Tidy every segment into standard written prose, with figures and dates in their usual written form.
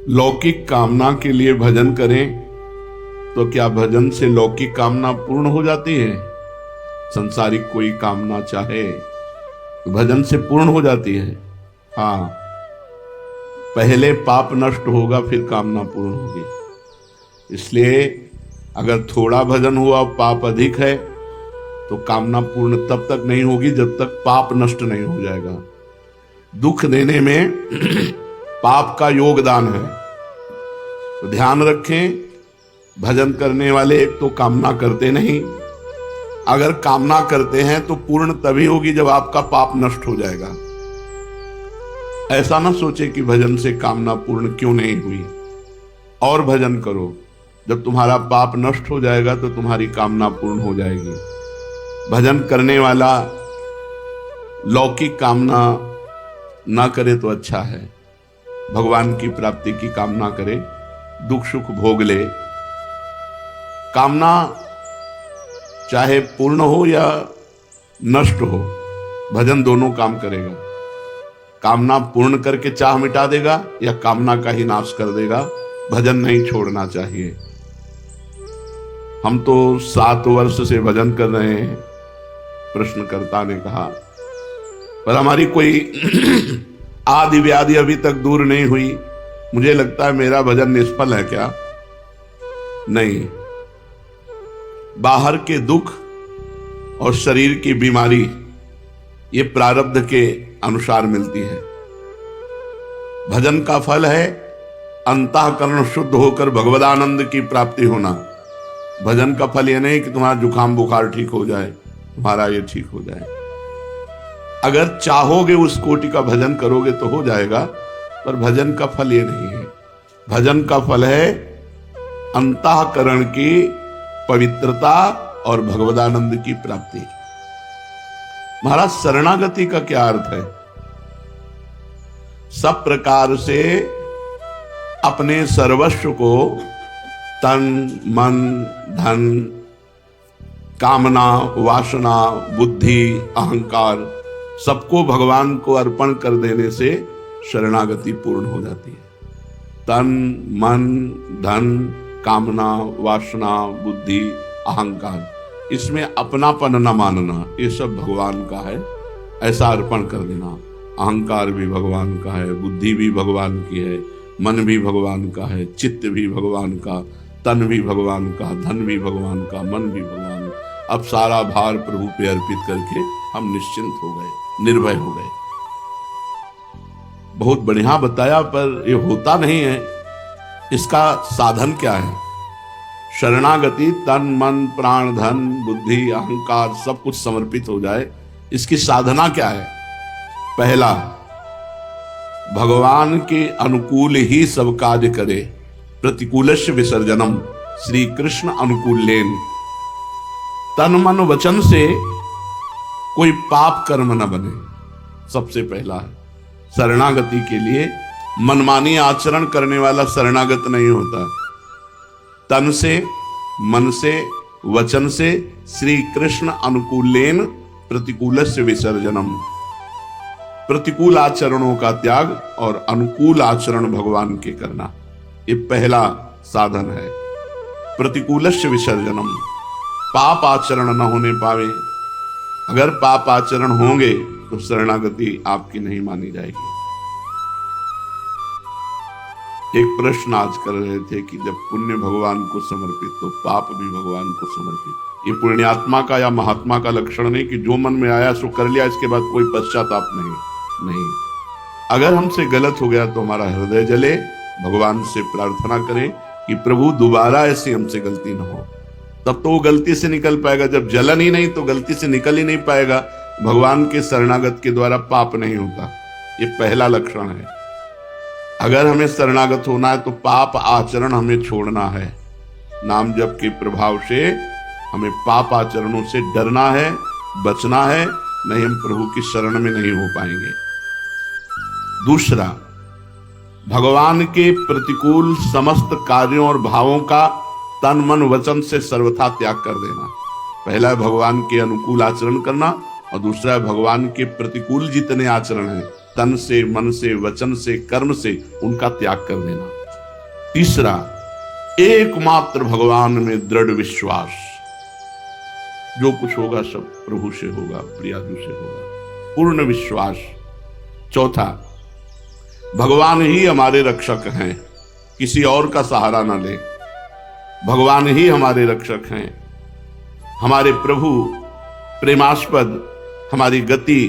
लौकिक कामना के लिए भजन करें तो क्या भजन से लौकिक कामना पूर्ण हो जाती है? संसारिक कोई कामना चाहे तो भजन से पूर्ण हो जाती है। हाँ, पहले पाप नष्ट होगा फिर कामना पूर्ण होगी। इसलिए अगर थोड़ा भजन हुआ और पाप अधिक है तो कामना पूर्ण तब तक नहीं होगी जब तक पाप नष्ट नहीं हो जाएगा। दुख देने में पाप का योगदान है, तो ध्यान रखें। भजन करने वाले एक तो कामना करते नहीं, अगर कामना करते हैं तो पूर्ण तभी होगी जब आपका पाप नष्ट हो जाएगा। ऐसा ना सोचे कि भजन से कामना पूर्ण क्यों नहीं हुई, और भजन करो। जब तुम्हारा पाप नष्ट हो जाएगा तो तुम्हारी कामना पूर्ण हो जाएगी। भजन करने वाला लौकिक कामना ना करे तो अच्छा है, भगवान की प्राप्ति की कामना करे, दुख सुख भोग ले। कामना चाहे पूर्ण हो या नष्ट हो, भजन दोनों काम करेगा। कामना पूर्ण करके चाह मिटा देगा या कामना का ही नाश कर देगा। भजन नहीं छोड़ना चाहिए। हम तो 7 वर्ष से भजन कर रहे हैं, प्रश्नकर्ता ने कहा, पर हमारी कोई आदि व्याधि अभी तक दूर नहीं हुई। मुझे लगता है मेरा भजन निष्फल है क्या? नहीं, बाहर के दुख और शरीर की बीमारी ये प्रारब्ध के अनुसार मिलती है। भजन का फल है अंतःकरण शुद्ध होकर भगवदानंद की प्राप्ति होना। भजन का फल ये नहीं कि तुम्हारा जुकाम बुखार ठीक हो जाए, तुम्हारा ये ठीक हो जाए। अगर चाहोगे उस कोटि का भजन करोगे तो हो जाएगा, पर भजन का फल ये नहीं है। भजन का फल है अंतःकरण की पवित्रता और भगवदानंद की प्राप्ति। महाराज, शरणागति का क्या अर्थ है? सब प्रकार से अपने सर्वस्व को, तन मन धन, कामना वासना बुद्धि अहंकार, सबको भगवान को अर्पण कर देने से शरणागति पूर्ण हो जाती है। तन मन धन कामना वासना बुद्धि अहंकार, इसमें अपनापन न मानना, ये सब भगवान का है, ऐसा अर्पण कर देना। अहंकार भी भगवान का है, बुद्धि भी भगवान की है, मन भी भगवान का है, चित्त भी भगवान का, तन भी भगवान का, धन भी भगवान का, मन भी भगवान। अब सारा भार प्रभु पे अर्पित करके हम निश्चिंत हो गए, निर्भय हो गए। बहुत बढ़िया बताया, पर ये होता नहीं है। इसका साधन क्या है? शरणागति, तन मन प्राण धन बुद्धि अहंकार सब कुछ समर्पित हो जाए। इसकी साधना क्या है? पहला, भगवान के अनुकूल ही सब कार्य करे, प्रतिकूलस्य विसर्जनम, श्री कृष्ण अनुकूलेन। तन मन वचन से कोई पाप कर्म न बने, सबसे पहला है। शरणागति के लिए मनमानी आचरण करने वाला शरणागत नहीं होता। तन से मन से वचन से श्री कृष्ण अनुकूलेन प्रतिकूलस्य विसर्जनम, प्रतिकूल आचरणों का त्याग और अनुकूल आचरण भगवान के करना, ये पहला साधन है। प्रतिकूलस्य विसर्जनम, पाप आचरण न होने पावे। अगर पाप आचरण होंगे तो शरणागति आपकी नहीं मानी जाएगी। एक प्रश्न आज कर रहे थे कि जब पुण्य भगवान को समर्पित तो पाप भी भगवान को समर्पित। ये पुण्यात्मा का या महात्मा का लक्षण नहीं कि जो मन में आया सो कर लिया, इसके बाद कोई पश्चाताप नहीं। अगर हमसे गलत हो गया तो हमारा हृदय जले, भगवान से प्रार्थना करें कि प्रभु दोबारा ऐसी हमसे गलती न हो, तब तो वो गलती से निकल पाएगा। जब जलन ही नहीं तो गलती से निकल ही नहीं पाएगा। भगवान के शरणागत के द्वारा पाप नहीं होता, ये पहला लक्षण है। अगर हमें शरणागत होना है तो पाप आचरण हमें छोड़ना है। नाम जप के प्रभाव से हमें पाप आचरणों से डरना है, बचना है, नहीं हम प्रभु की शरण में नहीं हो पाएंगे। दूसरा, भगवान के प्रतिकूल समस्त कार्यों और भावों का तन मन वचन से सर्वथा त्याग कर देना। पहला है भगवान के अनुकूल आचरण करना, और दूसरा है भगवान के प्रतिकूल जितने आचरण हैं, तन से मन से वचन से कर्म से, उनका त्याग कर देना। तीसरा, एकमात्र भगवान में दृढ़ विश्वास। जो कुछ होगा सब प्रभु से होगा, प्रियाजू से होगा, पूर्ण विश्वास। चौथा, भगवान ही हमारे रक्षक हैं, किसी और का सहारा ना ले। भगवान ही हमारे रक्षक हैं, हमारे प्रभु, प्रेमास्पद, हमारी गति,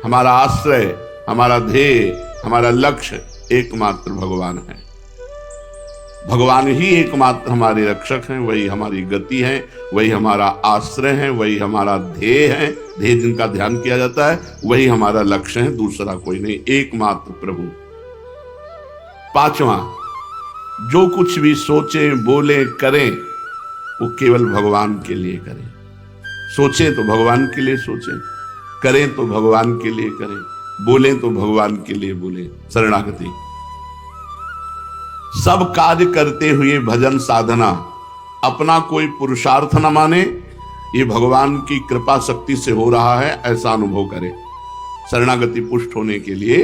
हमारा आश्रय, हमारा ध्येय, हमारा लक्ष्य एकमात्र भगवान है। भगवान ही एकमात्र हमारे रक्षक हैं, वही हमारी गति है, वही हमारा आश्रय है, वही हमारा ध्येय है। ध्येय जिनका ध्यान किया जाता है वही हमारा लक्ष्य है, दूसरा कोई नहीं, एकमात्र प्रभु। पांचवा, जो कुछ भी सोचें, बोलें, करें वो केवल भगवान के लिए करें। सोचें तो भगवान के लिए सोचें, करें तो भगवान के लिए करें, बोलें तो भगवान के लिए बोलें। शरणागति। सब कार्य करते हुए भजन साधना अपना कोई पुरुषार्थ न माने, ये भगवान की कृपा शक्ति से हो रहा है ऐसा अनुभव करे। शरणागति पुष्ट होने के लिए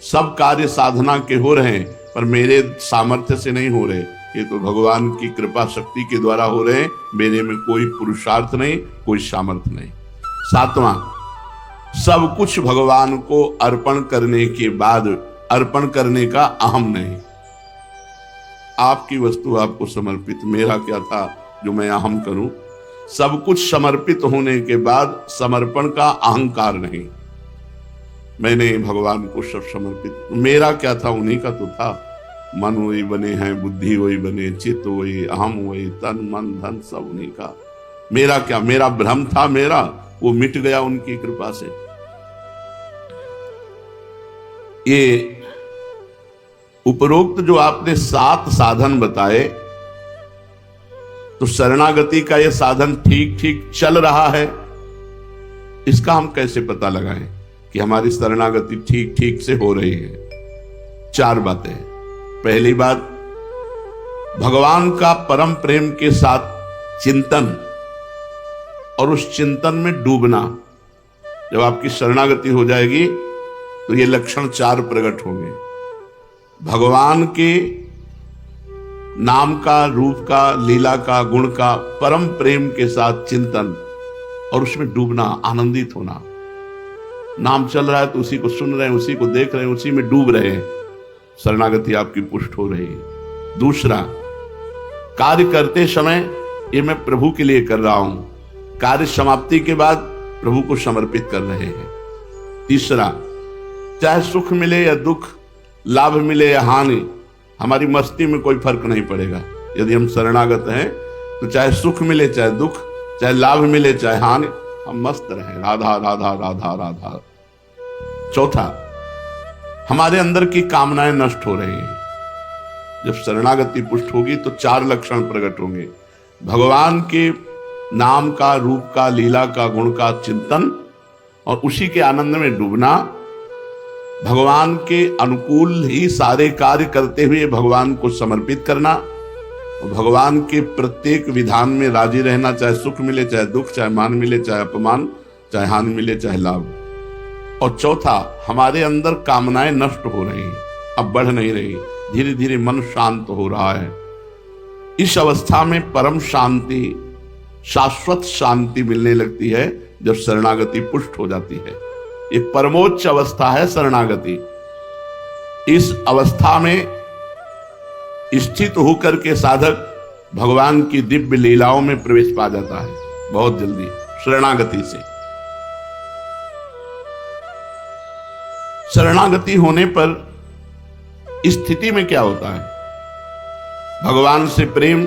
सब कार्य साधना के हो रहे हैं, पर मेरे सामर्थ्य से नहीं हो रहे, ये तो भगवान की कृपा शक्ति के द्वारा हो रहे हैं, मेरे में कोई पुरुषार्थ नहीं, कोई सामर्थ्य नहीं। सातवां, सब कुछ भगवान को अर्पण करने के बाद अर्पण करने का अहम नहीं। आपकी वस्तु आपको समर्पित, मेरा क्या था जो मैं अहम करूं। सब कुछ समर्पित होने के बाद समर्पण का अहंकार नहीं। मैंने भगवान को सब समर्पित, मेरा क्या था, उन्हीं का तो था। मन वही बने हैं, बुद्धि वही बने, चित्त वही, अहम वही, तन मन धन सब उन्हीं का। मेरा क्या, मेरा भ्रम था, मेरा वो मिट गया उनकी कृपा से। ये उपरोक्त जो आपने 7 साधन बताए, तो शरणागति का ये साधन ठीक ठीक चल रहा है, इसका हम कैसे पता लगाएं कि हमारी शरणागति ठीक ठीक से हो रही है? 4 बातें। पहली बात, भगवान का परम प्रेम के साथ चिंतन और उस चिंतन में डूबना। जब आपकी शरणागति हो जाएगी तो ये लक्षण 4 प्रकट होंगे। भगवान के नाम का, रूप का, लीला का, गुण का परम प्रेम के साथ चिंतन और उसमें डूबना, आनंदित होना। नाम चल रहा है तो उसी को सुन रहे हैं, उसी को देख रहे हैं, उसी में डूब रहे हैं, शरणागति आपकी पुष्ट हो रही है। दूसरा, कार्य करते समय ये मैं प्रभु के लिए कर रहा हूं, कार्य समाप्ति के बाद प्रभु को समर्पित कर रहे हैं। तीसरा, चाहे सुख मिले या दुख, लाभ मिले या हानि, हमारी मस्ती में कोई फर्क नहीं पड़ेगा। यदि हम शरणागत हैं तो चाहे सुख मिले चाहे दुख, चाहे लाभ मिले चाहे हानि, हम मस्त रहें, राधा राधा राधा राधा। चौथा, हमारे अंदर की कामनाएं नष्ट हो रही हैं। जब शरणागति पुष्ट होगी तो 4 लक्षण प्रकट होंगे। भगवान के नाम का, रूप का, लीला का, गुण का चिंतन और उसी के आनंद में डूबना। भगवान के अनुकूल ही सारे कार्य करते हुए भगवान को समर्पित करना और भगवान के प्रत्येक विधान में राजी रहना, चाहे सुख मिले चाहे दुख, चाहे मान मिले चाहे अपमान, चाहे हानि मिले चाहे लाभ। और चौथा, हमारे अंदर कामनाएं नष्ट हो रही हैं, अब बढ़ नहीं रही, धीरे धीरे मन शांत हो रहा है। इस अवस्था में परम शांति, शाश्वत शांति मिलने लगती है जब शरणागति पुष्ट हो जाती है। ये परमोच्च अवस्था है शरणागति। इस अवस्था में स्थित होकर के साधक भगवान की दिव्य लीलाओं में प्रवेश पा जाता है बहुत जल्दी शरणागति से। शरणागति होने पर स्थिति में क्या होता है? भगवान से प्रेम,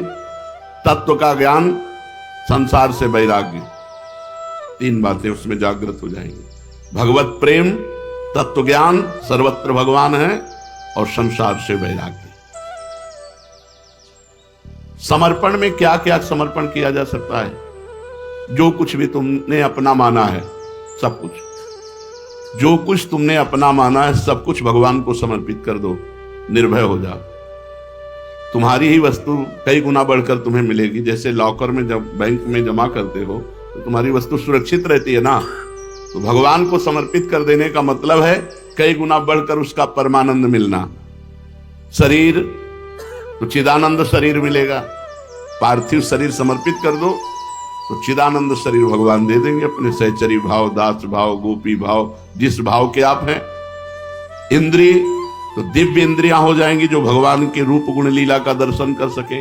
तत्व का ज्ञान, संसार से वैराग्य, 3 बातें उसमें जागृत हो जाएंगी। भगवत प्रेम, तत्व ज्ञान, सर्वत्र भगवान है, और संसार से वैराग्य। समर्पण में क्या क्या समर्पण किया जा सकता है? जो कुछ भी तुमने अपना माना है, सब कुछ, जो कुछ तुमने अपना माना है सब कुछ भगवान को समर्पित कर दो, निर्भय हो जाओ। तुम्हारी ही वस्तु कई गुना बढ़कर तुम्हें मिलेगी। जैसे लॉकर में जब बैंक में जमा करते हो तो तुम्हारी वस्तु सुरक्षित रहती है ना, तो भगवान को समर्पित कर देने का मतलब है कई गुना बढ़कर उसका परमानंद मिलना। शरीर, तो चिदानंद शरीर मिलेगा। पार्थिव शरीर समर्पित कर दो तो चिदानंद शरीर भगवान दे देंगे, अपने सहचरी भाव, दास भाव, गोपी भाव, जिस भाव के आप हैं। इंद्रिय तो दिव्य इंद्रियां हो जाएंगी जो भगवान के रूप गुण लीला का दर्शन कर सके।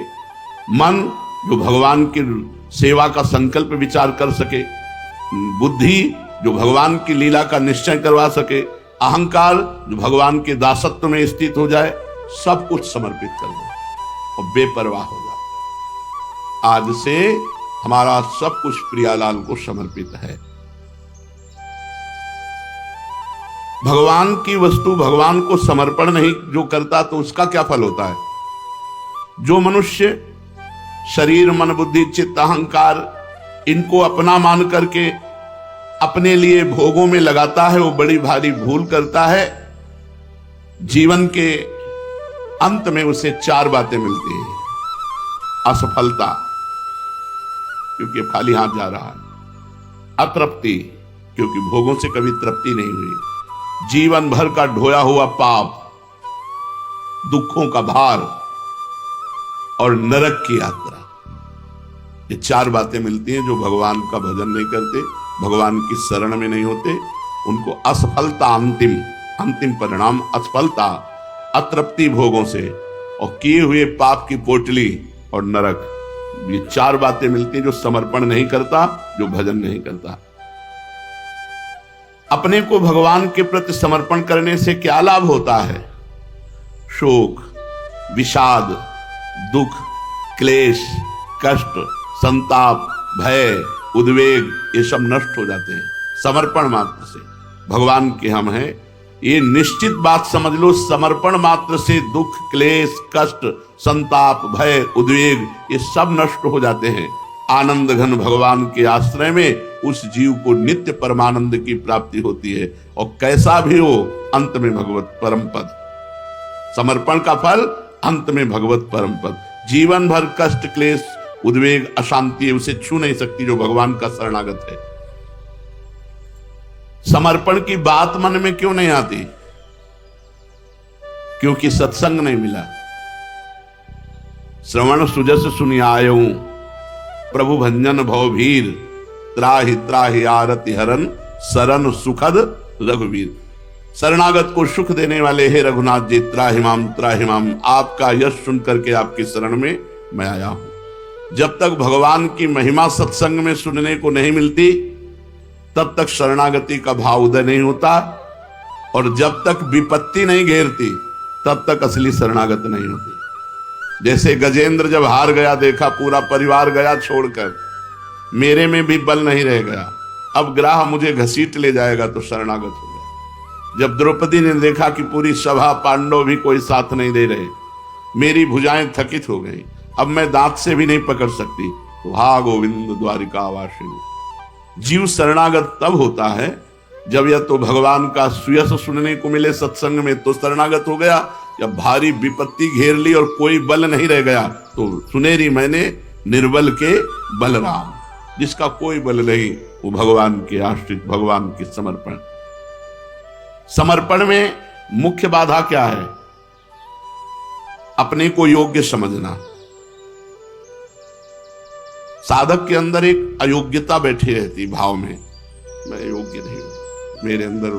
मन जो भगवान की सेवा का संकल्प विचार कर सके। बुद्धि जो भगवान की लीला का निश्चय करवा सके। अहंकार जो भगवान के दासत्व में स्थित हो जाए। सब कुछ समर्पित कर दो और बेपरवाह हो जाओ। आज से हमारा सब कुछ प्रियालाल को समर्पित है। भगवान की वस्तु भगवान को समर्पण नहीं जो करता तो उसका क्या फल होता है? जो मनुष्य शरीर, मन, बुद्धि, चित्त, अहंकार इनको अपना मान करके अपने लिए भोगों में लगाता है वो बड़ी भारी भूल करता है। जीवन के अंत में उसे 4 बातें मिलती हैं। असफलता, क्योंकि खाली हाथ जा रहा है। अतृप्ति, क्योंकि भोगों से कभी तृप्ति नहीं हुई। जीवन भर का ढोया हुआ पाप, दुखों का भार और नरक की यात्रा। ये 4 बातें मिलती हैं जो भगवान का भजन नहीं करते, भगवान की शरण में नहीं होते। उनको असफलता, अंतिम परिणाम असफलता, अतृप्ति भोगों से और किए हुए पाप की पोटली और नरक। ये 4 बातें मिलती हैं जो समर्पण नहीं करता, जो भजन नहीं करता। अपने को भगवान के प्रति समर्पण करने से क्या लाभ होता है? शोक, विषाद, दुख, क्लेश, कष्ट, संताप, भय, उद्वेग ये सब नष्ट हो जाते हैं समर्पण मात्र से। भगवान के हम हैं, ये निश्चित बात समझ लो। समर्पण मात्र से दुख, क्लेश, कष्ट, संताप, भय, उद्वेग ये सब नष्ट हो जाते हैं। आनंद घन भगवान के आश्रय में उस जीव को नित्य परमानंद की प्राप्ति होती है। और कैसा भी हो, अंत में भगवत परम पद। समर्पण का फल अंत में भगवत परम पद। जीवन भर कष्ट, क्लेश, उद्वेग, अशांति उसे छू नहीं सकती जो भगवान का शरणागत है। समर्पण की बात मन में क्यों नहीं आती? क्योंकि सत्संग नहीं मिला। श्रवण सुजस सुनि आयऊं, प्रभु भंजन भवभीर, त्राहि त्राहि आरति हरन, सरन सुखद रघुवीर। शरणागत को सुख देने वाले हे रघुनाथ जी, त्राहिमाम त्राहिमाम, आपका यश सुन करके आपकी शरण में मैं आया हूं। जब तक भगवान की महिमा सत्संग में सुनने को नहीं मिलती तब तक शरणागति का भाव उदय नहीं होता। और जब तक विपत्ति नहीं घेरती तब तक असली शरणागत नहीं होती। जैसे गजेंद्र जब हार गया, देखा पूरा परिवार गया छोड़कर, मेरे में भी बल नहीं रह गया, अब ग्राह मुझे घसीट ले जाएगा, तो शरणागत हो गया। जब द्रौपदी ने देखा कि पूरी सभा पांडव भी कोई साथ नहीं दे रहे, मेरी भुजाएं थकित हो गई, अब मैं दांत से भी नहीं पकड़ सकती, तो हा गोविंद द्वारिका वासिनी। जीव शरणागत तब होता है जब या तो भगवान का सुयस सुनने को मिले सत्संग में तो शरणागत हो गया, या भारी विपत्ति घेर ली और कोई बल नहीं रह गया तो सुनेरी मैंने निर्बल के बलराम। जिसका कोई बल नहीं वो भगवान के आश्रित, भगवान के समर्पण। समर्पण में मुख्य बाधा क्या है? अपने को योग्य समझना। साधक के अंदर एक अयोग्यता बैठी रहती भाव में, मैं योग्य नहीं हूं, मेरे अंदर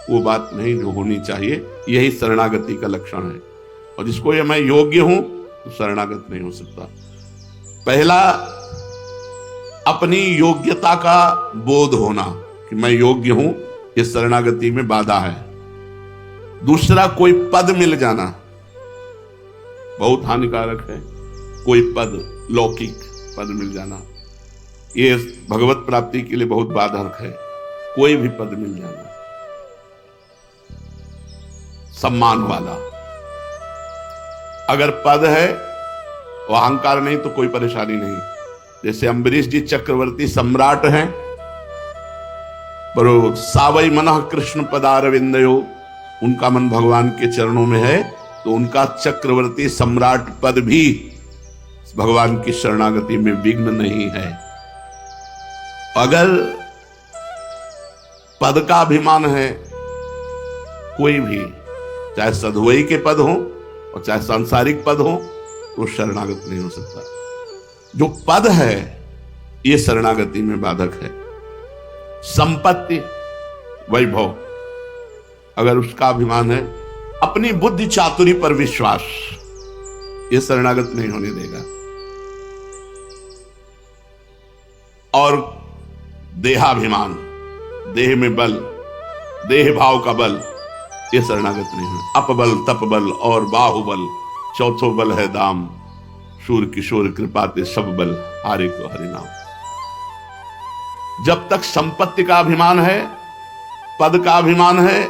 वो बात नहीं जो होनी चाहिए। यही शरणागति का लक्षण है। और जिसको ये मैं योग्य हूं तो शरणागत नहीं हो सकता। पहला, अपनी योग्यता का बोध होना कि मैं योग्य हूं, ये शरणागति में बाधा है। दूसरा, कोई पद मिल जाना बहुत हानिकारक है। कोई पद, लौकिक पद मिल जाना, ये भगवत प्राप्ति के लिए बहुत बाधक है। कोई भी पद मिल जाना, सम्मान वाला। अगर पद है वो अहंकार नहीं तो कोई परेशानी नहीं। जैसे अम्बरीश जी चक्रवर्ती सम्राट हैं, पर सावई मनः कृष्ण पदारविंदयो, उनका मन भगवान के चरणों में है, तो उनका चक्रवर्ती सम्राट पद भी भगवान की शरणागति में विघ्न नहीं है। अगर पद का अभिमान है, कोई भी, चाहे सधुवई के पद हो और चाहे सांसारिक पद हो तो शरणागत नहीं हो सकता। जो पद है ये शरणागति में बाधक है। संपत्ति, वैभव, अगर उसका अभिमान है, अपनी बुद्धि चातुरी पर विश्वास, ये शरणागत नहीं होने देगा। और देहाभिमान, देह में बल, देह भाव का बल, ये शरणागत नहीं है। अपबल, तपबल और बाहुबल, चौथो बल है दाम, शूर किशोर कृपाते सब बल, हारे को हरिनाम। जब तक संपत्ति का अभिमान है, पद का अभिमान है,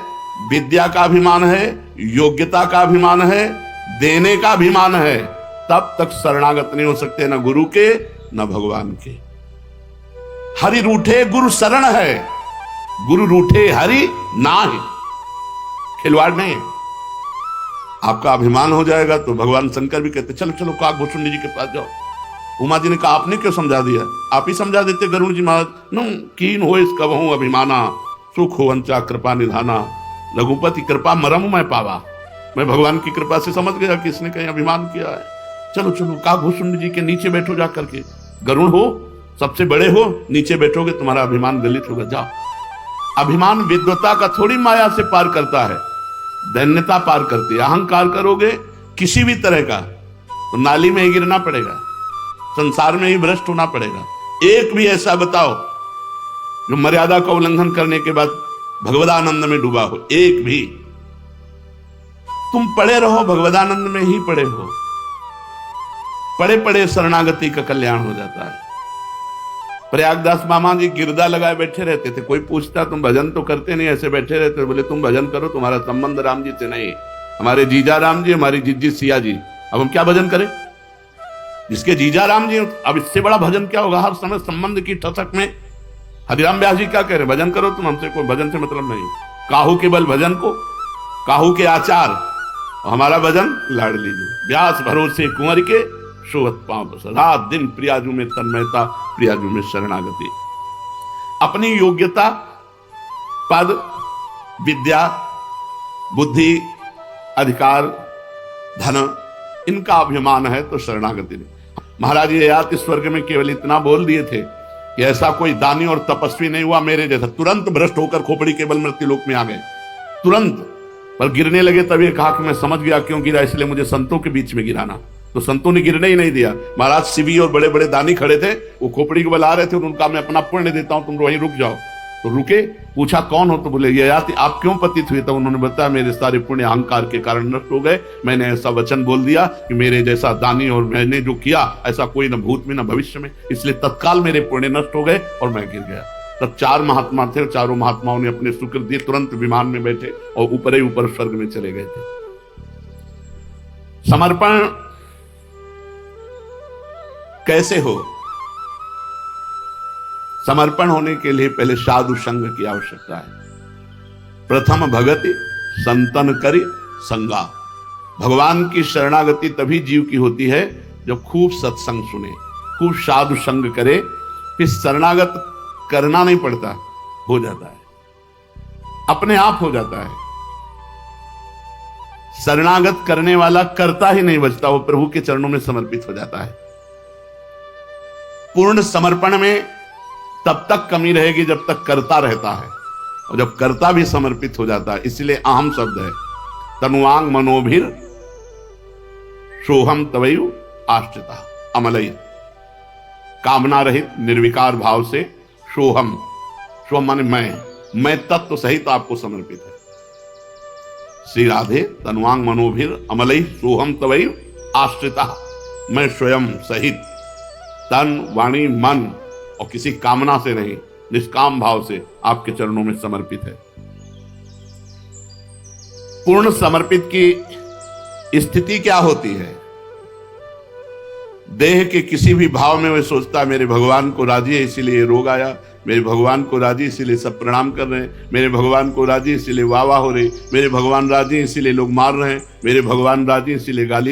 विद्या का अभिमान है, योग्यता का अभिमान है, देने का अभिमान है, तब तक शरणागत नहीं हो सकते, न गुरु के न भगवान के। हरि रूठे गुरु शरण है, गुरु रूठे हरि नाहि, खिलवाड़ नहीं है। आपका अभिमान हो जाएगा तो भगवान शंकर भी कहते चलो चलो काकभूषुंडी जी के पास जाओ। उमा जी ने कहा आपने क्यों समझा दिया, आप ही समझा देते गरुड़ जी महाराज। नो कीन हो इसका वहू अभिमाना, सुख हो वंचा कृपा निधाना, रघुपति कृपा मरम मैं पावा। मैं भगवान की कृपा से समझ गया कि इसने कहीं अभिमान किया है। चलो चलो काकभूषुंडी जी के नीचे बैठो जा करके, गरुड़ हो, सबसे बड़े हो, नीचे बैठोगे तुम्हारा अभिमान गलित होगा, जाओ। अभिमान विद्वता का थोड़ी माया से पार करता है, दैन्यता पार करती है। अहंकार करोगे किसी भी तरह का तो नाली में ही गिरना पड़ेगा, संसार में ही भ्रष्ट होना पड़ेगा। एक भी ऐसा बताओ जो मर्यादा का उल्लंघन करने के बाद भगवदानंद में डूबा हो, एक भी। तुम पड़े रहो, भगवदानंद में ही पड़े हो, पड़े पड़े शरणागति का कल्याण हो जाता है। प्रयागदास मामा जी गिरदा लगाए बैठे रहते थे, कोई पूछता तुम भजन तो करते नहीं, ऐसे बैठे रहते। बोले तुम भजन करो, तुम्हारा संबंध राम जी से नहीं, हमारे जीजा राम जी, हमारी जिज्जी सिया जी, अब हम क्या भजन करें? जिसके जीजा राम जी, अब इससे बड़ा भजन क्या होगा? हर समय संबंध की ठसक में हरिराम व्यास जी क्या कह रहे, भजन करो तुम, हमसे कोई भजन से मतलब नहीं। काहू के बल भजन को, काहू के आचार, हमारा भजन लाड़ लीजिए। व्यास भरोसे कुंवर के, शोभत पांव रात दिन, प्रियाजू में तन्मयता, प्रियाजू में शरणागति। अपनी योग्यता, पद, विद्या, बुद्धि, अधिकार, धन, इनका अभिमान है तो शरणागति नहीं। महाराज ये याद इस स्वर्ग में केवल इतना बोल दिए थे कि ऐसा कोई दानी और तपस्वी नहीं हुआ मेरे जैसा, तुरंत भ्रष्ट होकर खोपड़ी केवल मृत्युलोक में आ गए, तुरंत। पर गिरने लगे तब ये कहा कि मैं समझ गया क्यों गिरा, इसलिए मुझे संतों के बीच में गिराना। तो संतों ने गिरने ही नहीं दिया। महाराज शिवी और बड़े बड़े दानी खड़े थे, वो खोपड़ी को बला रहे थे, उनका मैं अपना पुण्य देता हूं, तुम वहीं रुक जाओ। तो रुके, पूछा कौन हो, तो बोले ये याति, आप क्यों पतित हुए? तो उन्होंने बताया मेरे सारे पुण्य अहंकार के कारण नष्ट हो गए, मैंने ऐसा वचन बोल दिया कि मेरे जैसा दानी और मैंने जो किया ऐसा कोई न भूत में न भविष्य में, इसलिए तत्काल मेरे पुण्य नष्ट हो गए और मैं गिर गया। तब 4 महात्मा थे, चारों महात्माओं ने अपने शुक्र दिए, तुरंत विमान में बैठे और ऊपर ही ऊपर स्वर्ग में चले गए थे। समर्पण कैसे हो? समर्पण होने के लिए पहले साधु संग की आवश्यकता है। प्रथम भगति संतन करी संगा। भगवान की शरणागति तभी जीव की होती है जब खूब सत्संग सुने, खूब साधु संग करे, फिर शरणागत करना नहीं पड़ता, हो जाता है, अपने आप हो जाता है। शरणागत करने वाला करता ही नहीं बचता, वो प्रभु के चरणों में समर्पित हो जाता है। पूर्ण समर्पण में तब तक कमी रहेगी जब तक करता रहता है, और जब करता भी समर्पित हो जाता है। इसलिए अहम शब्द है, तनुवांग मनोभिर सोहम तवयु आश्रिता अमलई। कामना रहित निर्विकार भाव से सोहम, सोहम माने मैं तत्व सहित आपको समर्पित है। श्री राधे तनुवांग मनोभिर अमलई सोहम तवयु आश्रिता, मैं स्वयं सहित तन वाणी मन और किसी कामना से नहीं, निष्काम भाव से आपके चरणों में समर्पित है। पूर्ण समर्पित की स्थिति क्या होती है? देह के किसी भी भाव में वह सोचता है मेरे भगवान को राजी है इसीलिए रोग आया, मेरे भगवान को राजी इसीलिए सब प्रणाम कर रहे हैं, मेरे भगवान को राजी इसीलिए वाह वाह हो रही, मेरे भगवान राजी इसीलिए लोग मार रहे हैं, मेरे भगवान राजी इसीलिए गाली